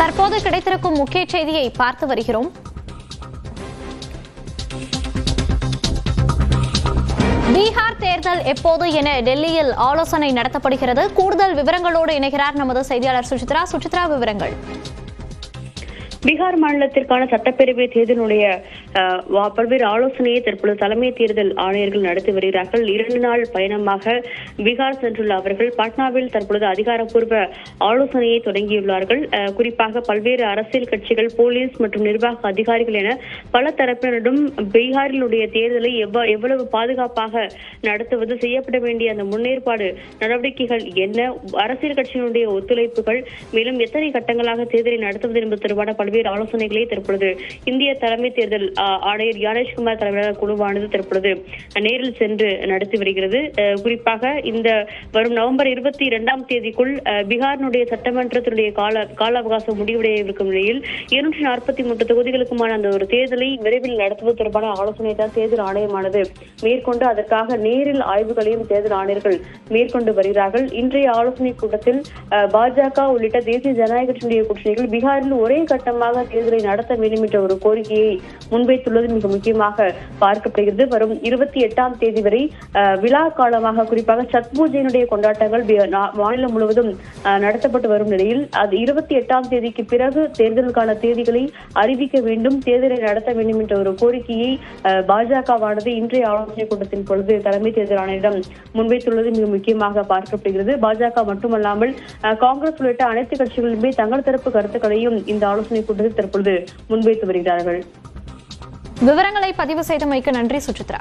தற்போது கிடைத்திருக்கும் முக்கிய செய்தியை பார்த்து வருகிறோம். பீகார் தேர்தல் எப்போது என டெல்லியில் ஆலோசனை நடத்தப்படுகிறது. கூடுதல் விவரங்களோடு இணைகிறார் நமது செய்தியாளர் சுசித்ரா. சுசித்ரா, விவரங்கள். பீகார் மாநிலத்திற்கான சட்டப்பேரவை தேர்தலுடைய பல்வேறு ஆலோசனையை தற்பொழுது தலைமை தேர்தல் ஆணையர்கள் நடத்தி வருகிறார்கள். 2 நாள் பயணமாக பீகார் சென்றுள்ள அவர்கள் பாட்னாவில் தற்பொழுது அதிகாரப்பூர்வ ஆலோசனையை தொடங்கியுள்ளார்கள். குறிப்பாக பல்வேறு அரசியல் கட்சிகள், போலீஸ் மற்றும் நிர்வாக அதிகாரிகள் என பல தரப்பினரிடம் பீகாரிலுடைய தேர்தலை எவ்வளவு பாதுகாப்பாக நடத்துவது, செய்யப்பட வேண்டிய அந்த முன்னேற்பாடு நடவடிக்கைகள் என்ன, அரசியல் கட்சியினுடைய ஒத்துழைப்புகள், மேலும் எத்தனை கட்டங்களாக தேர்தலை நடத்துவது என்பது தொடர்பான பல்வேறு ஆலோசனைகளை தற்பொழுது இந்திய தலைமை தேர்தல் ஆணையர் ஞானேஷ்குமார் தலைமையிலான குழுவானது தற்பொழுது நேரில் சென்று நடத்தி வருகிறது. குறிப்பாக இந்த வரும் நவம்பர் 22ஆம் தேதிக்குள் பீகாரினுடைய சட்டமன்றத்தினுடைய கால அவகாசம் முடிவடைய இருக்கும் நிலையில் 243 தொகுதிகளுக்குமான அந்த ஒரு தேர்தலை விரைவில் நடத்துவது தொடர்பான ஆலோசனை தான் தேர்தல் ஆணையமானது மேற்கொண்டு அதற்காக நேரில் ஆய்வுகளையும் தேர்தல் ஆணையர்கள் மேற்கொண்டு வருகிறார்கள். இன்றைய ஆலோசனை கூட்டத்தில் பாஜக உள்ளிட்ட தேசிய ஜனநாயக கட்சியினுடைய கூட்டணிகள் பீகாரில் ஒரே கட்டமாக தேர்தலை நடத்த வேண்டும் என்ற ஒரு கோரிக்கையை முன்வைத்துள்ளது மிக முக்கியமாக பார்க்கப்படுகிறது. வரும் 28ஆம் தேதி வரை விழா காலமாக குறிப்பாக சத் பூஜையினுடைய கொண்டாட்டங்கள் மாநிலம் முழுவதும் நடத்தப்பட்டு வரும் நிலையில் அது 28ஆம் தேதிக்கு பிறகு தேர்தலுக்கான தேதிகளை அறிவிக்க வேண்டும், தேர்தலை நடத்த வேண்டும் என்ற ஒரு கோரிக்கையை பாஜகவானது இன்றைய ஆலோசனை கூட்டத்தின் பொழுது தலைமை தேர்தல் ஆணையரிடம் முன்வைத்துள்ளது மிக முக்கியமாக பார்க்கப்படுகிறது. பாஜக மட்டுமல்லாமல் காங்கிரஸ் உள்ளிட்ட அனைத்து கட்சிகளுமே தங்கள் தரப்பு கருத்துக்களையும் இந்த ஆலோசனை கூட்டத்தில் தற்பொழுது முன்வைத்து வருகிறார்கள். விவரங்களை பதிவு செய்தமைக்கு நன்றி சுசித்ரா.